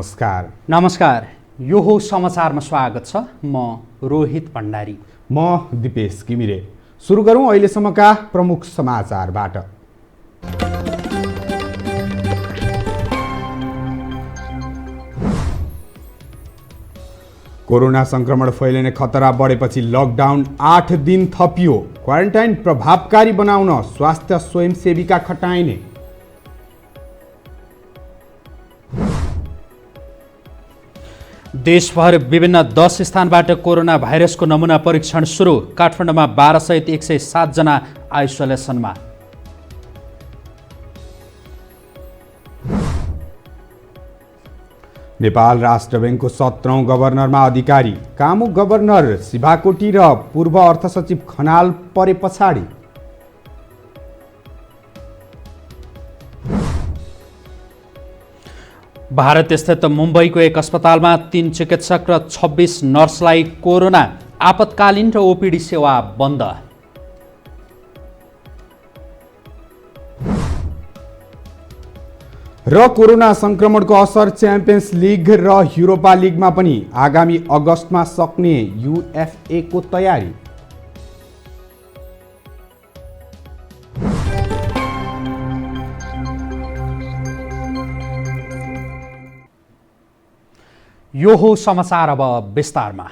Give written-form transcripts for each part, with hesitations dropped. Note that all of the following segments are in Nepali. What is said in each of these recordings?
नमस्कार। यो हो समाचारमा स्वागत छ। म रोहित भण्डारी। म दिपेश घिमिरे। सुरु गरौँ अहिलेसम्मका प्रमुख समाचारबाट। कोरोना संक्रमण फैलिने खतरा बढेपछि लकडाउन 8 दिन थपियो। क्वारेन्टाइन प्रभावकारी बनाउन स्वास्थ्य स्वयंसेवीका खटाइने। देशभर विभिन्न 10 स्थानबाट कोरोना भाइरसको नमुना परीक्षण सुरु। काठमाडौँमा 12 सहित 107 जना आइसोलेसनमा। नेपाल राष्ट्र बैंकको 17औं गभर्नरमा अधिकारी कामुक गभर्नर शिवाकोटी र पूर्व अर्थ सचिव खनाल परे पछाडि। भारत स्थित मुम्बईको एक अस्पतालमा 3 चिकित्सक र 26 नर्सलाई कोरोना। आपतकालीन र ओपीडी सेवा बन्द। र कोरोना संक्रमणको असर च्याम्पियन्स लिग र युरोपा लिगमा पनि। आगामी अगस्तमा सक्ने युएफए को तयारी। यो हो समाचार अब विस्तारमा।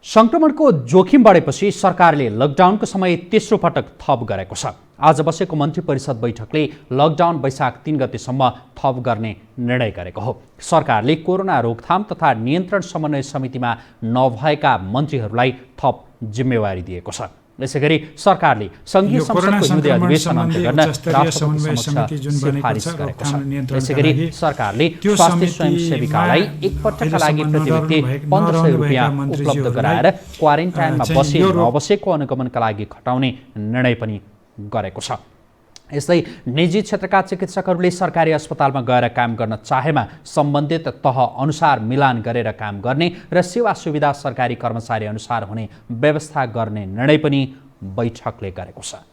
संक्रमणको जोखिम बढेपछि सरकारले लकडाउनको समय तेस्रो पटक थप गरेको छ। आज बसेको मन्त्री परिषद बैठकले लकडाउन वैशाख 3 गतेसम्म थप गर्ने निर्णय गरेको हो। सरकारले कोरोना रोकथाम तथा नियन्त्रण समन्वय समितिमा नभएका मन्त्रीहरूलाई थप जिम्मेवारी दिएको छ। यसैगरी सरकारले संघीय संसदको हिउँदे अधिवेशन अन्त्य गर्न राष्ट्रपति समक्ष सिफारिस गरेको छ। यसैगरी सरकारले स्वास्थ्य स्वयंसेविकालाई एकपटकका लागि प्रति व्यक्ति 1500 रुपियाँ उपलब्ध गराएर क्वारेन्टाइनमा बसे नबसेको अनुगमनका लागि खटाउने निर्णय पनि गरेको छ। यस्तै निजी क्षेत्रका चिकित्सकहरूले सरकारी अस्पतालमा गएर काम गर्न चाहेमा सम्बन्धित तह अनुसार मिलान गरेर काम गर्ने र सेवा सुविधा सरकारी कर्मचारी अनुसार हुने व्यवस्था गर्ने निर्णय पनि बैठकले गरेको छ।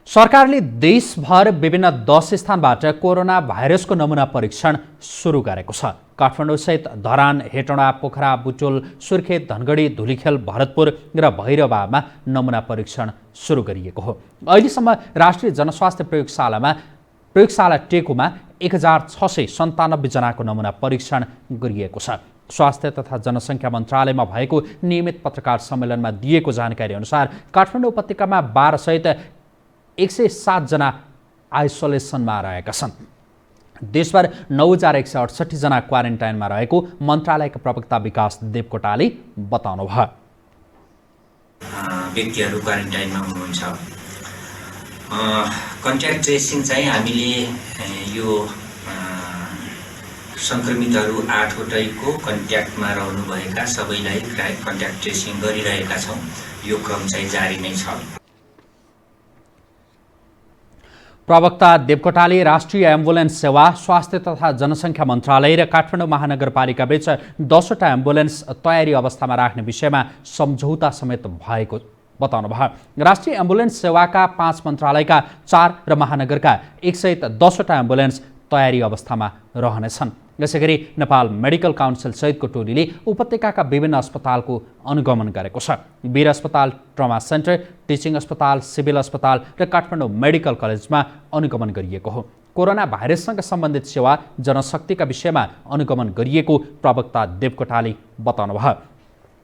सरकारले देशभर विभिन्न 10 स्थानबाट कोरोना भाइरसको नमुना परीक्षण सुरु गरेको छ। काठमाडौँसहित धरान, हेटौँडा, पोखरा, बुटोल, सुर्खेत, धनगढी, धुलिखेल, भरतपुर र भैरवामा नमुना परीक्षण सुरु गरिएको हो। अहिलेसम्म राष्ट्रिय जनस्वास्थ्य प्रयोगशाला टेकुमा 1697 जनाको नमुना परीक्षण गरिएको छ। स्वास्थ्य तथा जनसङ्ख्या मन्त्रालयमा भएको नियमित पत्रकार सम्मेलनमा दिएको जानकारी अनुसार काठमाडौँ उपत्यकामा 12 सहित 107 जना आइसोलेसनमा रहेका छन्। देशभर 9168 जना क्वारेन्टाइनमा रहेको मन्त्रालयका प्रवक्ता विकास देवकोटाले बताउनुभयो। व्यक्तिहरू क्वारेन्टाइनमा हुनुहुन्छ। कन्ट्याक्ट ट्रेसिङ चाहिँ हामीले यो संक्रमितहरू 8 वटैको कन्ट्याक्टमा रहनुभएका सबैलाई कन्ट्याक्ट ट्रेसिङ गरिरहेका छौँ। यो क्रम चाहिँ जारी नै छ। प्रवक्ता देवकोटाले राष्ट्रिय एम्बुलेन्स सेवा, स्वास्थ्य तथा जनसङ्ख्या मन्त्रालय र काठमाडौँ महानगरपालिका बीच 10 वटा एम्बुलेन्स तयारी अवस्थामा राख्ने विषयमा सम्झौता समेत भएको बताउनुभयो। राष्ट्रिय एम्बुलेन्स सेवाका 5 मन्त्रालयका 4 र महानगरका 1 सहित 10 वटा एम्बुलेन्स तयारी अवस्थामा रहनेछन्। यसैगरी नेपाल मेडिकल काउन्सिल सहितको टोलीले उपत्यकाका विभिन्न अस्पतालको अनुगमन गरेको छ। वीर अस्पताल, ट्रमा सेन्टर, टिचिङ अस्पताल, सिभिल अस्पताल र काठमाडौँ मेडिकल कलेजमा अनुगमन गरिएको हो। कोरोना भाइरससँग सम्बन्धित सेवा जनशक्तिका विषयमा अनुगमन गरिएको प्रवक्ता देवकोटाले बताउनुभयो।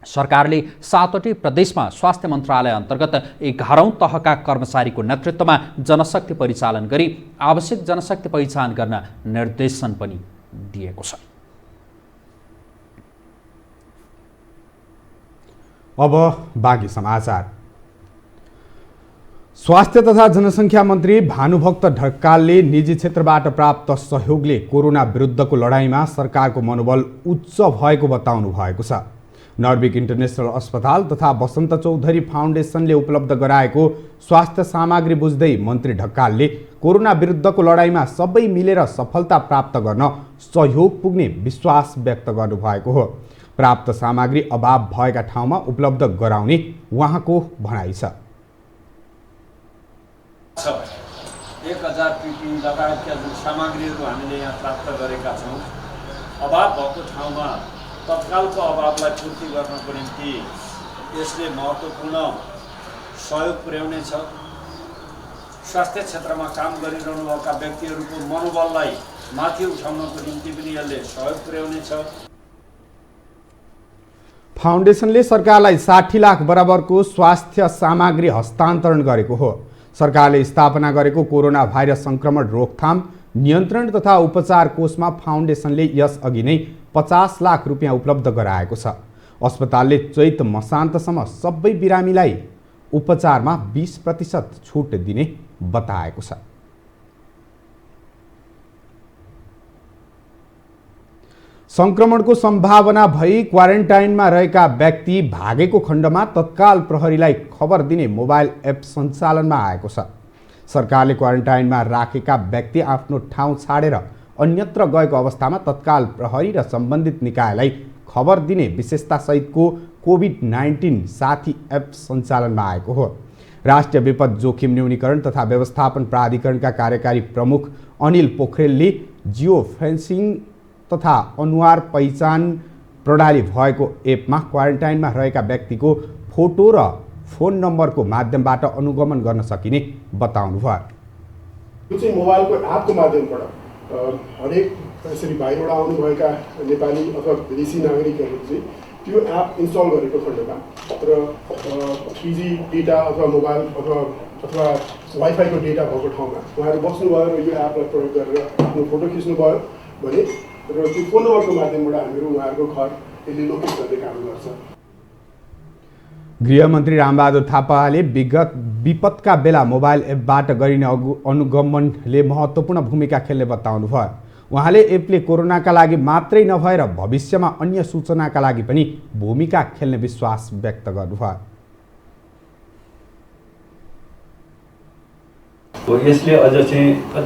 सरकारले 7वटै प्रदेशमा स्वास्थ्य मन्त्रालय अन्तर्गत 11औं तहका कर्मचारीको नेतृत्वमा जनशक्ति परिचालन गरी आवश्यक जनशक्ति पहिचान गर्न निर्देशन पनि दिएको छ। अब बाँकी समाचार। स्वास्थ्य तथा जनसङ्ख्या मन्त्री भानुभक्त ढकालले निजी क्षेत्रबाट प्राप्त सहयोगले कोरोना विरुद्धको लडाईँमा सरकारको मनोबल उच्च भएको बताउनु भएको छ। नर्विक इन्टरनेसनल अस्पताल तथा वसन्त चौधरी फाउन्डेसनले उपलब्ध गराएको स्वास्थ्य सामग्री बुझ्दै मन्त्री ढकालले कोरोना विरुद्धको लडाईँमा सबै मिलेर सफलता प्राप्त गर्न सहयोग पुग्ने विश्वास व्यक्त गर्नुभएको हो। प्राप्त सामग्री अभाव भएका ठाउँमा उपलब्ध गराउने उहाँको भनाइ छ। 1000 पिपी लगायतका जुन सामग्रीहरू हामीले यहाँ प्राप्त गरेका छौँ, अभाव भएको ठाउँमा तत्कालको अभावलाई पूर्ति गर्नको निम्ति यसले महत्त्वपूर्ण सहयोग पुर्याउनेछ। स्वास्थ्य क्षेत्रमा काम गरिरहनुभएका व्यक्तिहरूको मनोबललाई माथि उठाउनको निम्ति पनि यसले सहयोग पुर्याउनेछ। फाउन्डेसनले सरकारलाई 60 लाख बराबरको स्वास्थ्य सामग्री हस्तान्तरण गरेको हो। सरकारले स्थापना गरेको कोरोना भाइरस संक्रमण रोकथाम, नियन्त्रण तथा उपचार कोषमा फाउन्डेसनले यसअघि नै 50 लाख रुपियाँ उपलब्ध गराएको छ। अस्पतालले चैत मसान्तसम्म सबै बिरामीलाई उपचारमा 20% छुट दिने बताएको छ। संक्रमणको सम्भावना भई क्वारेन्टाइनमा रहेका व्यक्ति भागेको खण्डमा तत्काल प्रहरीलाई खबर दिने मोबाइल एप सञ्चालनमा आएको छ। सरकारले क्वारेन्टाइनमा राखेका व्यक्ति आफ्नो ठाउँ छाडेर अन्यत्र गएको अवस्थामा तत्काल प्रहरी र सम्बन्धित निकायलाई खबर दिने विशेषतासहितको कोभिड-19 साथी एप सञ्चालनमा आएको हो। राष्ट्रिय विपद जोखिम न्यूनीकरण तथा व्यवस्थापन प्राधिकरणका कार्यकारी प्रमुख अनिल पोखरेलले जियो फेन्सिङ तथा अनुहार पहिचान प्रणाली भएको एपमा क्वारेन्टाइनमा रहेका व्यक्तिको फोटो र फोन नम्बरको माध्यमबाट अनुगमन गर्न सकिने बताउनुभयो। यो चाहिँ मोबाइलको एपको माध्यमबाट हरेक यसरी बाहिरबाट आउनुभएका नेपाली अथवा विदेशी नागरिकहरू चाहिँ त्यो एप इन्स्टल गरेको खण्डमा र 3G डेटा अथवा मोबाइल अथवा वाइफाईको डेटा भएको ठाउँमा उहाँहरू बस्नुभयो र यो एपलाई प्रयोग गरेर आफ्नो फोटो खिच्नुभयो भने र त्यो फोन नम्बरको माध्यमबाट हामीहरू उहाँहरूको घर यसले लोकेट गर्ने काम गर्छ। गृहमन्त्री रामबहादुर थापाले विपदका बेला मोबाइल एपबाट गरिने अनुगमनले महत्त्वपूर्ण भूमिका खेल्ने बताउनुभयो। उहाँले एपले कोरोनाका लागि मात्रै नभएर भविष्यमा अन्य सूचनाका लागि पनि भूमिका खेल्ने विश्वास व्यक्त गर्नुभयो। यसले अझ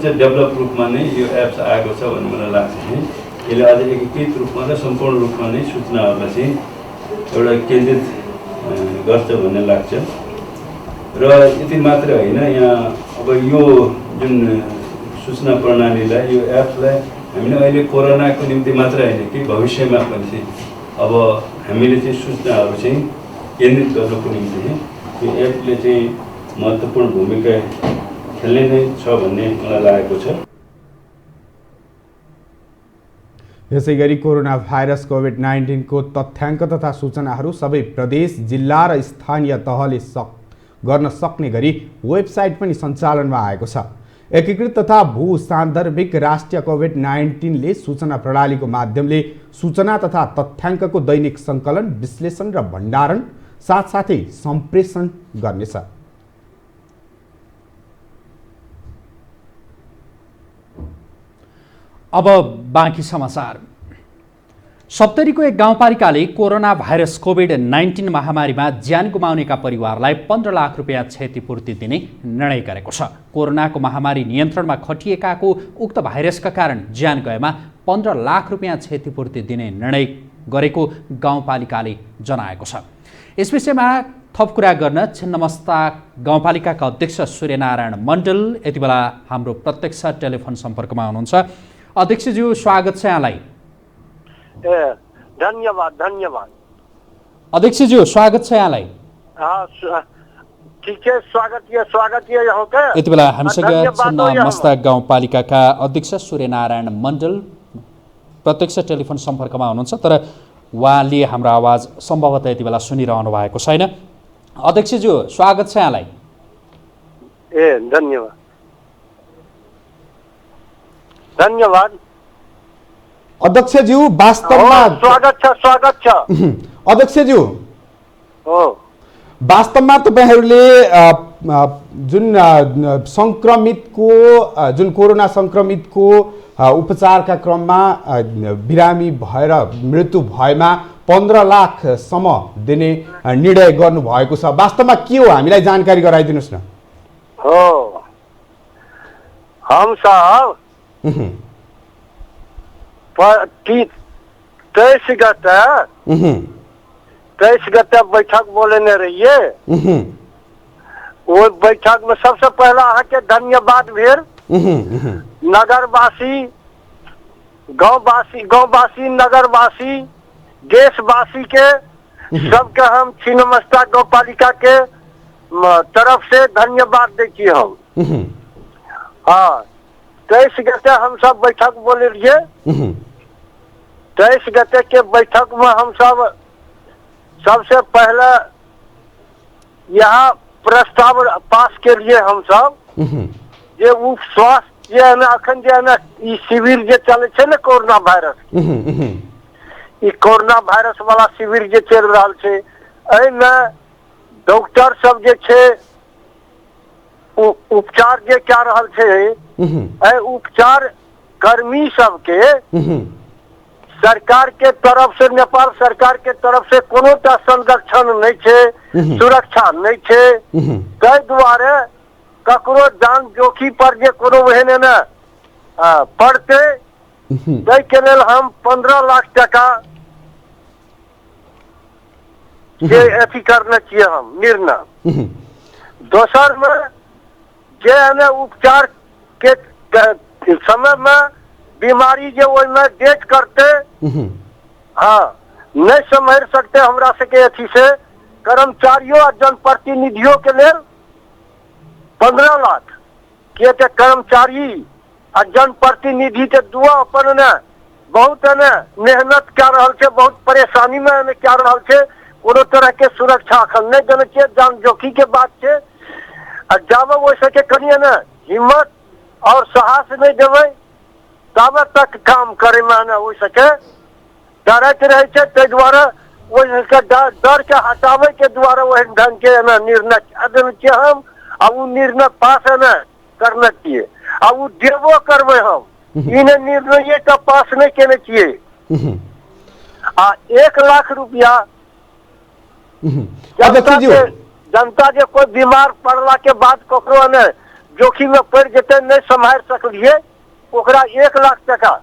डेभलप रूपमा नै यो एप्स आएको छ भन्ने मलाई लाग्छ। यसले अझ एकीकृत रूपमा र सम्पूर्ण रूपमा नै सूचनाहरूलाई चाहिँ एउटा केन्द्रित गर्छ भन्ने लाग्छ। र यति मात्र होइन, यहाँ अब यो जुन सूचना प्रणालीलाई, यो एप्सलाई हामीले अहिले कोरोनाको निम्ति मात्र होइन कि भविष्यमा पनि चाहिँ अब हामीले चाहिँ सूचनाहरू चाहिँ केन्द्रित गर्नको निम्ति यो एपले चाहिँ महत्त्वपूर्ण भूमिका खेल्ने नै छ भन्ने मलाई लागेको छ। यसैगरी कोरोना भाइरस कोभिड-19 को तथ्याङ्क तथा सूचनाहरू सबै प्रदेश, जिल्ला र स्थानीय तहले गर्न सक्ने गरी वेबसाइट पनि सञ्चालनमा आएको छ। एकीकृत तथा भू सान्दर्भिक राष्ट्रिय कोभिड-19 ले सूचना प्रणालीको माध्यमले सूचना तथा तथ्याङ्कको दैनिक सङ्कलन, विश्लेषण र भण्डारण साथसाथै सम्प्रेषण गर्नेछ। अब बाँकी समाचार। सप्तरीको एक गाउँपालिकाले कोरोना भाइरस कोभिड-19 महामारीमा ज्यान गुमाउनेका परिवारलाई 15 लाख रुपियाँ क्षतिपूर्ति दिने निर्णय गरेको छ। कोरोनाको महामारी नियन्त्रणमा खटिएकाको उक्त भाइरसका कारण ज्यान गएमा 15 लाख रुपियाँ क्षतिपूर्ति दिने निर्णय गरेको गाउँपालिकाले जनाएको छ। यस विषयमा थप कुरा गर्न छिन्नमस्ता गाउँपालिकाका अध्यक्ष सूर्यनारायण मण्डल यति बेला हाम्रो प्रत्यक्ष टेलिफोन सम्पर्कमा हुनुहुन्छ। अध्यक्षज्यू, स्वागत छ यहाँलाई। धन्यवाद धन्यवाद। अध्यक्षज्यू, स्वागत छ यहाँलाई। ठीक है, स्वागत है यहाँ का। यति बेला हामीसँग छिन्नमस्ता गाउँपालिकाका अध्यक्ष सूर्यनारायण मण्डल प्रत्यक्ष टेलिफोन सम्पर्कमा हुनुहुन्छ, तर उहाँले हाम्रो आवाज सम्भवतः यति बेला सुनिरहनु भएको छैन। अध्यक्षज्यू, स्वागत छ यहाँलाई। धन्यवाद धन्यवाद। अध्यक्षज्यू, वास्तवमा स्वागत छ अध्यक्षज्यू, वास्तवमा तपाईहरूले जुन संक्रमितको जुन कोरोना संक्रमितको उपचारका क्रममा बिरामी भएर मृत्यु भएमा 15 लाखसम्म दिने निर्णय गर्नुभएको छ। वास्तवमा के हो, हामीलाई जानकारी गराइदिनुहोस् न। हम साहब 23 गते बैठक बोलेने रहिए। वो बैठक में सबसे पहला अहाँ के धन्यवाद भेल। नगरवासी, गांववासी, नगरवासी, देशवासी के सबके हम छिन्नमस्ता गौ पालिका के तरफ से धन्यवाद दै छी हम। हाँ, 23 गते हम सब बैठक बोले रहिए। 23 गते के बैठक में हम सब सबसे पहले यहाँ प्रस्ताव पास के लिए हम सब जे उप स्वास्थ्य जे है ना, अखन जे है ना ई शिविर जे चले छे ना कोरोना वायरस, ई कोरोना वायरस वाला शिविर जे चल रहा छे, एहिमे डॉक्टर सब जे छे उपचार जे क्या रहल छे, उपचार कर्मी सबके सरकार के तरफ से, नेपाल सरकार के तरफ से कोनो टा संरक्षण नहीं छे, सुरक्षा नहीं छे। तै दुआरे ककरो जान जोखिम पर जे कोनो एहन न पड़ते, तै के लेल हम 15 लाख टका जे अथी करने छिए हम निर्णय। दोसर में जे है उपचार के समय में बीमारी जे ओहि में डेट करते, हाँ नहीं संभल सकते हमरा सके अथी से, कर्मचारियों और जनप्रतिनिधियों के लिए 15 लाख किए ते कर्मचारी और जनप्रतिनिधि के दुआ अपन ने बहुत ने मेहनत कर रहल छे, बहुत परेशानी में ने कर रहल छे। कोनो तरह के सुरक्षा अखन नहीं देने छे, जान जोखिम के बात छे। जाबे वो सके कनिए न हिम्मत और साहस नहीं देवे तब तक काम करे में न हो सके, डरत रहे छे। तै द्वारा वो डर के हटावे के द्वारा वह ढंग के न निर्णय अदन के हम अब वो निर्णय पास है न करना चाहिए, अब वो देवो करवे हम इन्हें निर्णय का पास नहीं केने चाहिए। 1 लाख रुपया जनता जे कोई बीमार पड़ला के बाद ककरो ने जोखिम में पड़ जेते नहीं संभाल सकलिए, ओकरा 1 लाख टका।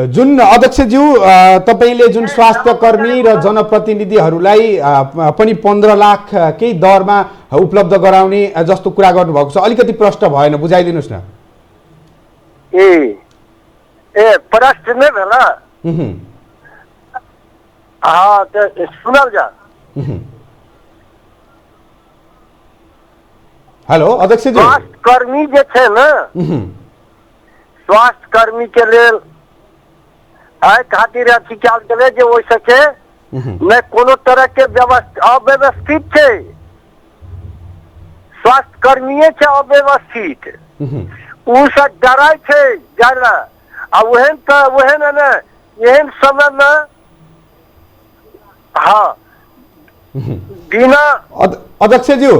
जुन अध्यक्षज्यू तपाईले जुन स्वास्थ्य कर्मी र जनप्रतिनिधिहरूलाई पनि 15 लाख केही दरमा उपलब्ध गराउने जस्तो कुरा गर्नुभएको छ, अलिकति प्रश्न भएन, बुझाइदिनुस् न। ए प्रश्न नै भेला। हाँ तो सुनल जा। हेलो अध्यक्षजी, स्वास्थ्य कर्मी जे छे ना, स्वास्थ्य कर्मी के लेल आय खातिर अथी कयल गेलै जे ओहि सके नहीं कोनो तरह के व्यवस्था अव्यवस्थित छे, स्वास्थ्य कर्मी छे अव्यवस्थित, उ से डराय छे जाला। आ ओहन ने एहन समय में हाँ बिना अध्यक्षज्यू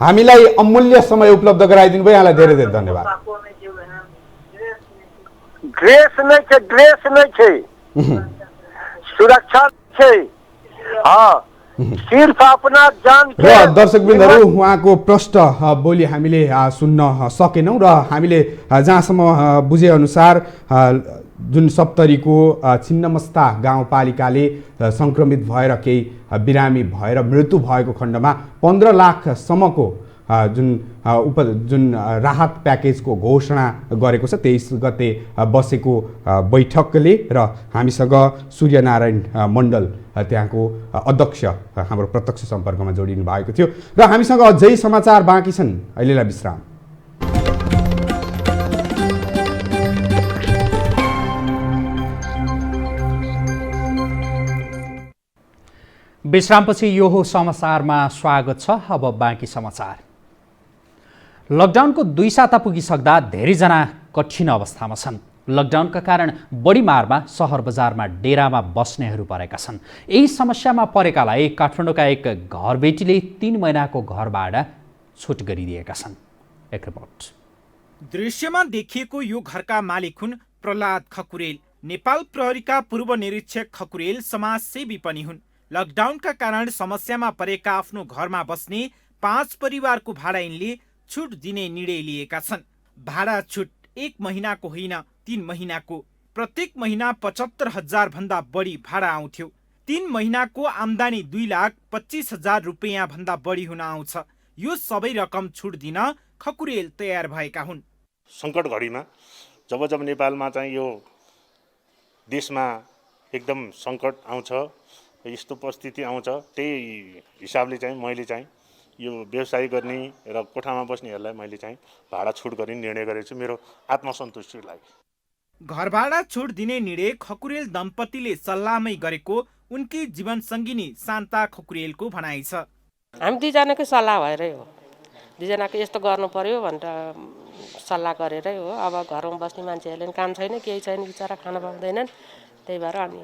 हामीलाई अमूल्य समय उपलब्ध गराइदिनु भयो, यहाँलाई धेरै धेरै धन्यवाद। ड्रेस नहीं छे, सुरक्षा छे। हाँ सिर्फ अपना जान र दर्शकवृन्दहरू, उहाँको प्रश्न बोली हामीले सुन्न सकेनौँ र हामीले जहाँसम्म बुझे अनुसार जुन सप्तरीको छिन्नमस्ता गाउँपालिकाले संक्रमित भएर केही बिरामी भएर मृत्यु भएको खण्डमा 15 लाखसम्मको जुन राहत प्याकेजको घोषणा गरेको छ। 23 गते बसेको बैठकले र हामीसँग सूर्यनारायण मण्डल त्यहाँको अध्यक्ष हाम्रो प्रत्यक्ष सम्पर्कमा जोडिनु भएको थियो र हामीसँग अझै समाचार बाँकी छन्। अहिलेलाई विश्राम। विश्रामपछि यो हो समाचारमा स्वागत छ। अब बाँकी समाचार। लकडाउनको 2 साता पुगिसक्दा धेरैजना कठिन अवस्थामा छन्। लकडाउनका कारण बढी मारमा सहर बजारमा डेरामा बस्नेहरू परेका छन्। यही समस्यामा परेकालाई काठमाडौँका एक घरबेटीले 3 महिनाको घर भाडा छुट गरिदिएका छन्। एक रिपोर्ट। दृश्यमा देखिएको यो घरका मालिक हुन् प्रहलाद खकुरेल। नेपाल प्रहरीका पूर्व निरीक्षक खकुरेल समाजसेवी पनि हुन्। लकडाउनका कारण समस्यामा परेका आफ्नो घरमा बस्ने 5 परिवारको भाडा यिनले छुट दिने निर्णय लिएका छन्। भाडा छुट 1 महिनाको होइन 3 महिनाको। प्रत्येक महिना 75,000 भन्दा बढी भाडा आउँथ्यो। 3 महिनाको आम्दानी 2,25,000 रुपियाँ भन्दा बढी हुन आउँछ। यो सबै रकम छुट दिन खकुरेल तयार भएका हुन्। सङ्कट घडीमा जब नेपालमा चाहिँ यो देशमा एकदम सङ्कट आउँछ, यस्तो परिस्थिति आउँछ, त्यही हिसाबले चाहिँ मैले चाहिँ यो व्यवसाय गर्ने र कोठामा बस्नेहरूलाई मैले चाहिँ भाडा छुट गर्ने निर्णय गरेको छु मेरो आत्मसन्तुष्टिको लागि। घर भाडा छुट दिने निर्णय खकुरेल दम्पतिले सल्लाहमै गरेको उनकी जीवनसङ्गिनी शान्ता खकुरेलको भनाइ छ। हामी दुईजनाकै सल्लाह भएरै हो, दुईजनाको यस्तो गर्नु पर्यो भनेर सल्लाह गरेरै हो। अब घरमा बस्ने मान्छेहरूले पनि काम छैन, केही छैन, बिचरा खान पाउँदैनन्, त्यही भएर अनि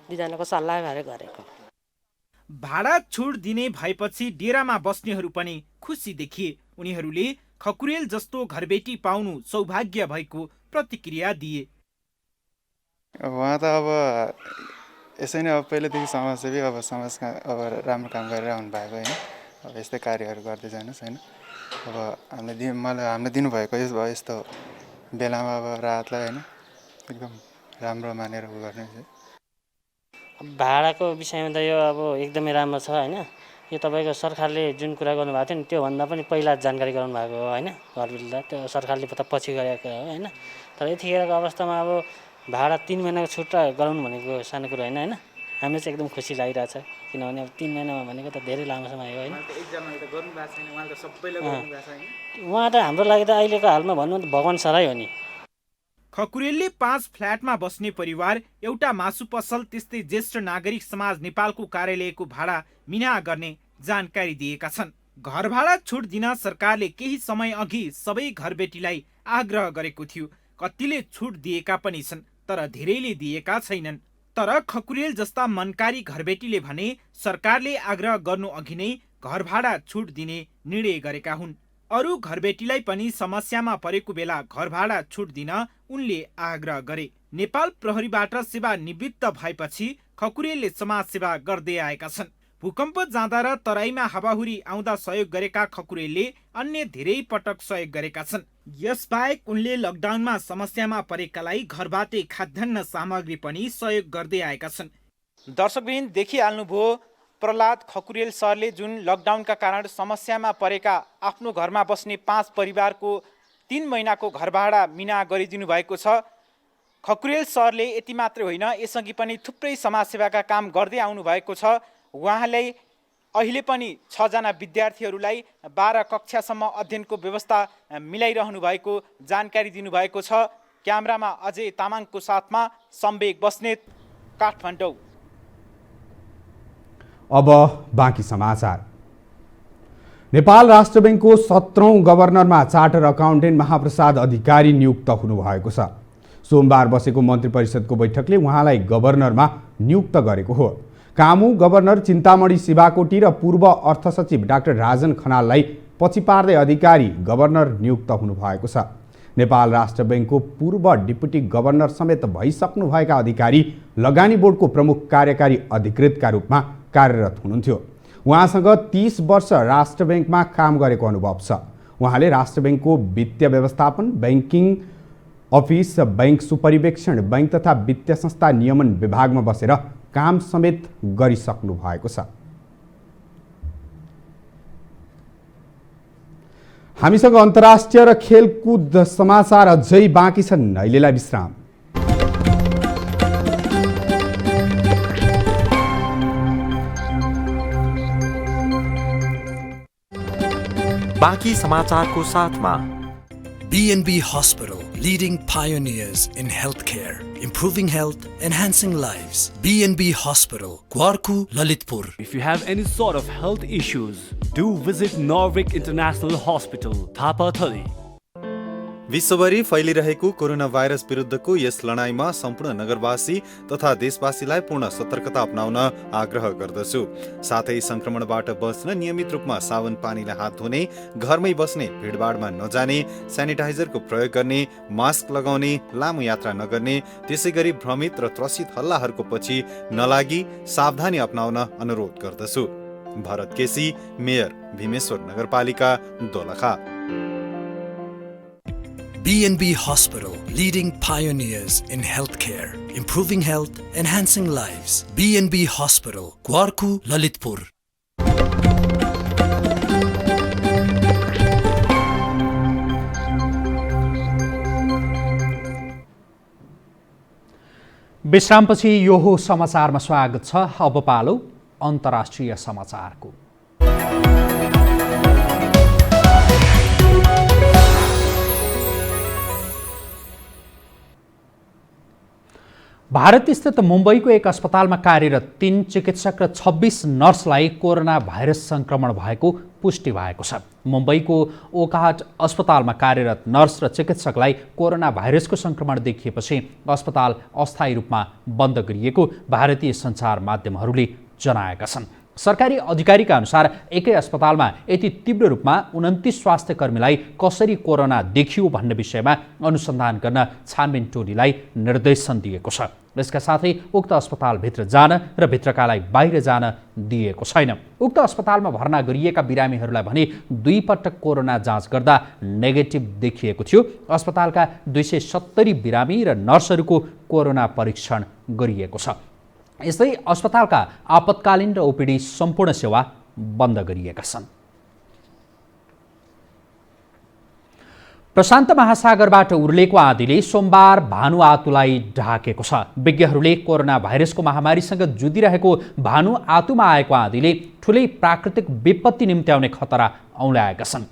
दुईजनाको सल्लाह भएर गरेको। भाडा छुट दिने भएपछि डेरामा बस्नेहरू पनि खुसी देखिए। उनीहरूले खकुरेल जस्तो घरबेटी पाउनु सौभाग्य भएको प्रतिक्रिया दिए। उहाँ त अब यसै नै अब पहिलेदेखि समाजसेवी, अब समाजका अब राम्रो काम गरेर आउनुभएको होइन। अब यस्तै कार्यहरू गर्दै जानुहोस् होइन। अब हामीले दिनुभएको यस्तो बेलामा अब राहतलाई होइन एकदम राम्रो मानेर उ गर्ने। भाडाको विषयमा त यो अब एकदमै राम्रो छ होइन। यो तपाईँको सरकारले जुन कुरा गर्नुभएको थियो नि त्योभन्दा पनि पहिला जानकारी गराउनु भएको हो होइन। घरबिल्ला त्यो सरकारले त पछि गरेको हो होइन। तर यतिखेरको अवस्थामा अब भाडा 3 महिनाको छुट गराउनु भनेको सानो कुरो होइन होइन। हामीलाई चाहिँ एकदम खुसी लागिरहेछ, किनभने अब 3 महिनामा भनेको त धेरै लामो समय हो होइन। उहाँ त हाम्रो लागि त अहिलेको हालमा भन्नु त भगवान सराय हो नि। खकुरेलले 5 फ्ल्याटमा बस्ने परिवार, एउटा मासु पसल, त्यस्तै ज्येष्ठ नागरिक समाज नेपालको कार्यालयको भाडा मिना गर्ने जानकारी दिएका छन्। घर भाडा छुट दिन सरकारले केही समय अघि सबै घरबेटीलाई आग्रह गरेको थियो। कतिले छुट दिएका पनि छन्, तर धेरैले दिएका छैनन्। तर खकुरेल जस्ता मनकारी घरबेटीले भने सरकारले आग्रह गर्नु अघि नै घर भाडा छुट दिने निर्णय गरेका हुन्। अरू घरबेटीलाई पनि समस्यामा परेको बेला घर भाडा छुट दिन उनले आग्रह गरे। नेपाल प्रहरीबाट सेवा निवृत्त भएपछि खकुरेलले समाज सेवा गर्दै आएका छन्। भूकम्प जाँदा र तराईमा हावाहुरी आउँदा सहयोग गरेका खकुरेलले अन्य धेरै पटक सहयोग गरेका छन्। यसबाहेक उनले लकडाउनमा समस्यामा परेकालाई घरबाटै खाद्यान्न सामग्री पनि सहयोग गर्दै आएका छन्। दर्शकवृन्द देखिहाल्नुभयो प्रहलाद खकुरेल सरले जुन लकडाउनका कारण समस्यामा परेका आफ्नो घरमा बस्ने 5 परिवारको 3 महिनाको घर भाडा मिना गरिदिनु भएको छ। खकुरेल सरले यति मात्रै होइन, यसअघि पनि थुप्रै समाजसेवाका काम गर्दै आउनु भएको छ। उहाँले अहिले पनि 6 जना विद्यार्थीहरूलाई 12 कक्षासम्म अध्ययनको व्यवस्था मिलाइरहनु भएको जानकारी दिनुभएको छ। क्यामेरामा अजय तामाङको साथमा सम्वेक बस्नेत, काठमाडौँ। अब बाँकी समाचार। नेपाल राष्ट्र बैंकको 17औं गभर्नरमा चार्टर अकाउन्टेन्ट महाप्रसाद अधिकारी नियुक्त हुनुभएको छ। सोमबार बसेको मन्त्री परिषदको बैठकले उहाँलाई गभर्नरमा नियुक्त गरेको हो। कामु गभर्नर चिन्तामणी शिवाकोटी र पूर्व अर्थ सचिव डाक्टर राजन खनाललाई पछि पार्दै अधिकारी गभर्नर नियुक्त हुनुभएको छ। नेपाल राष्ट्र बैंकको पूर्व डिप्युटी गभर्नर समेत भइसक्नुभएका अधिकारी लगानी बोर्डको प्रमुख कार्यकारी अधिकृतका रूपमा कार्यरत हुनुहुन्थ्यो। उहाँसँग 30 वर्ष राष्ट्र बैंकमा काम गरेको अनुभव छ। उहाँले राष्ट्र बैंकको वित्तीय व्यवस्थापन, बैंकिङ अफिस, बैंक सुपरिवेक्षण, बैंक तथा वित्तीय संस्था नियमन विभागमा बसेर काम समेत गरिसक्नु भएको छ। हामीसँग अन्तर्राष्ट्रिय र खेलकुद समाचार अझै बाँकी छन्। अहिलेलाई विश्राम। बाँकी समाचारको साथमा B&B Hospital, leading pioneers in healthcare, improving health, enhancing lives. B&B Hospital, Gwarku, Lalitpur. If you have any sort of health issues, do visit Norvik International Hospital, Thapa Thali. विश्वभरि फैलिरहेको कोरोना भाइरस विरुद्धको यस लडाईँमा सम्पूर्ण नगरवासी तथा देशवासीलाई पूर्ण सतर्कता अपनाउन आग्रह गर्दछु। साथै संक्रमणबाट बच्न नियमित रूपमा साबुन पानीले हात धुने, घरमै बस्ने, भिडभाडमा नजाने, सेनिटाइजरको प्रयोग गर्ने, मास्क लगाउने, लामो यात्रा नगर्ने, त्यसैगरी भ्रमित र त्रसित हल्लाहरूको पछि नलागी सावधानी अपनाउन अनुरोध गर्दछु। भरत केसी, मेयर, भीमेश्वर नगरपालिका, Dolakha. B&B Hospital, leading pioneers in healthcare, improving health, enhancing lives. B&B Hospital, Gwarku, Lalitpur. विश्रामपछि यो हो समाचारमा स्वागत छ। अब पालो अन्तर्राष्ट्रिय समाचारको। भारत स्थित मुम्बईको एक अस्पतालमा कार्यरत 3 चिकित्सक र 26 नर्सलाई कोरोना भाइरस संक्रमण भएको पुष्टि भएको छ। मुम्बईको ओकहाट अस्पतालमा कार्यरत नर्स र चिकित्सकलाई कोरोना भाइरसको संक्रमण देखिएपछि अस्पताल अस्थायी रूपमा बन्द गरिएको भारतीय सञ्चार माध्यमहरूले जनाएका छन्। सरकारी अधिकारीका अनुसार एकै अस्पतालमा यति तीव्र रूपमा 29 स्वास्थ्यकर्मीलाई कसरी कोरोना देखियो भन्ने विषयमा अनुसन्धान गर्न छानबिन टोलीलाई निर्देशन दिएको छ। यसका साथै उक्त अस्पतालभित्र जान र भित्रकालाई बाहिर जान दिएको छैन। उक्त अस्पतालमा भर्ना गरिएका बिरामीहरूलाई भने 2 पटक कोरोना जाँच गर्दा नेगेटिभ देखिएको थियो। अस्पतालका 270 बिरामी र नर्सहरूको कोरोना परीक्षण गरिएको छ। यस्तै अस्पतालका आपतकालीन र ओपीडी सम्पूर्ण सेवा बन्द गरिएका छन्। प्रशान्त महासागरबाट उर्लेको आँधीले सोमबार भानुआतुलाई ढाकेको छ। विज्ञहरूले कोरोना भाइरसको महामारीसँग जुधिरहेको भानुआतुमा आएको आँधीले ठूलै प्राकृतिक विपत्ति निम्त्याउने खतरा औँल्याएका छन्।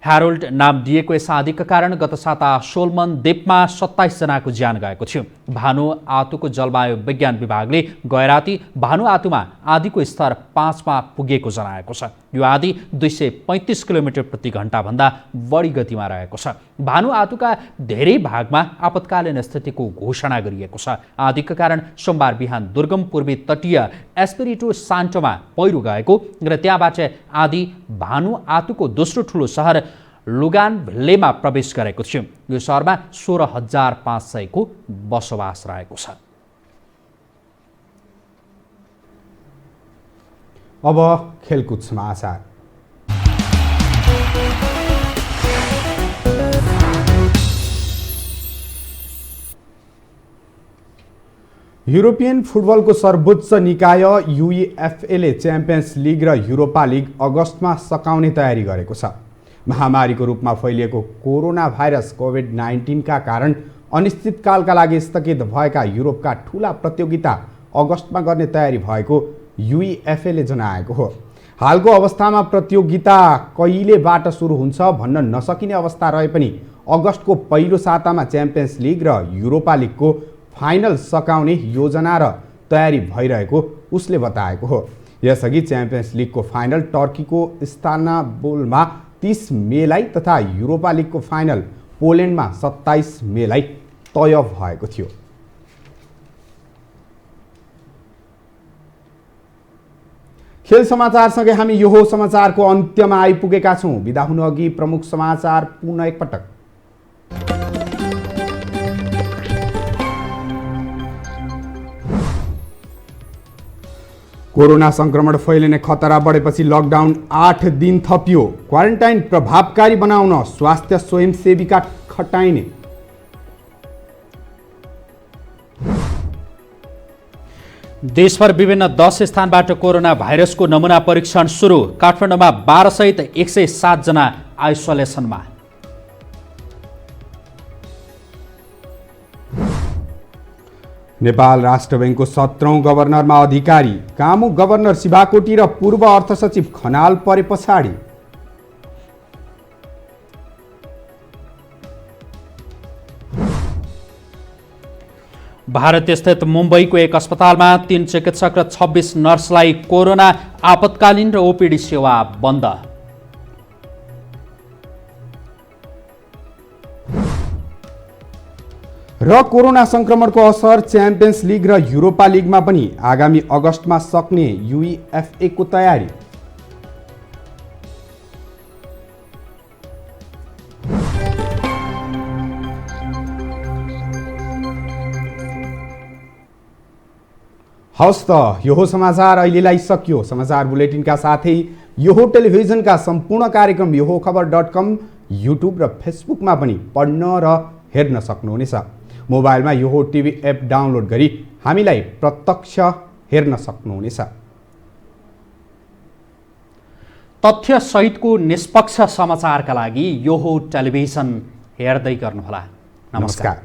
ह्यारोल्ड नाम दिएको यस आँधीका कारण गत साता सोलमन द्वीपमा 27 जनाको ज्यान गएको थियो। भानुआतुको जलवायु विज्ञान विभागले गएराती भानुआतुमा आँधीको स्तर 5 मा पुगेको जनाएको छ। यो आँधी 235 किलोमिटर प्रति घण्टा भन्दा बढी गतिमा रहेको छ। भानुआतुका धेरै भागमा आपतकालीन स्थितिको घोषणा गरिएको छ। आँधीका कारण सोमबार बिहान दुर्गम पूर्वी तटीय एस्पिरिटो सान्टोमा पहिरो गएको र त्यहाँबाट आँधी भानुआतुको दोस्रो ठूलो सहर लुगानभिल्लेमा प्रवेश गरेको थियो। यो सहरमा 16,500 को बसोबास रहेको छ। अब खेलकुद समाचार। युरोपियन फुटबलको सर्वोच्च निकाय युइएफएले च्याम्पियन्स लिग र युरोपा लिग अगस्तमा सकाउने तयारी गरेको छ। महामारीको रूपमा फैलिएको कोरोना भाइरस कोभिड-19 का कारण अनिश्चितकालका लागि स्थगित भएका युरोपका ठूला प्रतियोगिता अगस्तमा गर्ने तयारी भएको युइएफएले जनाएको हो। हालको अवस्थामा प्रतियोगिता कहिलेबाट सुरु हुन्छ भन्न नसकिने अवस्था रहे पनि अगस्तको पहिलो सातामा च्याम्पियन्स लिग र युरोपा लिगको फाइनल सकाउने योजना र तयारी भइरहेको उसले बताएको हो। यसअघि च्याम्पियन्स लिगको फाइनल टर्कीको इस्तानबुलमा 30 मेलाई तथा युरोपा लिगको फाइनल पोल्यान्डमा 27 मेलाई तय भएको थियो। खेल समाचारसँगै हामी यो समाचारको अन्त्यमा आइपुगेका छौँ। बिदा हुनु अघि प्रमुख समाचार पुनः एकपटक। कोरोना संक्रमण फैलिने खतरा बढेपछि लकडाउन 8 दिन थपियो। क्वारेन्टाइन प्रभावकारी बनाउन स्वास्थ्य स्वयंसेविका खटाइने। देशभर विभिन्न 10 स्थानबाट कोरोना भाइरसको नमुना परीक्षण सुरु। काठमाडौँमा 12 सहित 107 जना आइसोलेसनमा। नेपाल राष्ट्र बैंकको 17औं गभर्नरमा अधिकारी कामु गभर्नर शिवाकोटी र पूर्व अर्थ सचिव खनाल परे पछाडि। भारत स्थित मुम्बईको एक अस्पतालमा 3 चिकित्सक र 26 नर्सलाई कोरोना आपतकालीन र ओपीडी सेवा बन्द। र कोरोना संक्रमणको असर च्याम्पियन्स लिग र युरोपा लिगमा पनि आगामी अगस्तमा सक्ने युइएफए को तयारी। हवस् त यो समाचार अहिलेलाई सकियो। समाचार बुलेटिनका साथै यो टेलिभिजनका सम्पूर्ण कार्यक्रम योहो खबर.com युट्युब र फेसबुकमा पनि पढ्न र हेर्न सक्नुहुनेछ। मोबाइलमा यो हो टिभी एप डाउनलोड गरी हामीलाई प्रत्यक्ष हेर्न सक्नुहुनेछ। तथ्यसहितको निष्पक्ष समाचारका लागि यो हो टेलिभिजन हेर्दै गर्नुहोला। नमस्कार।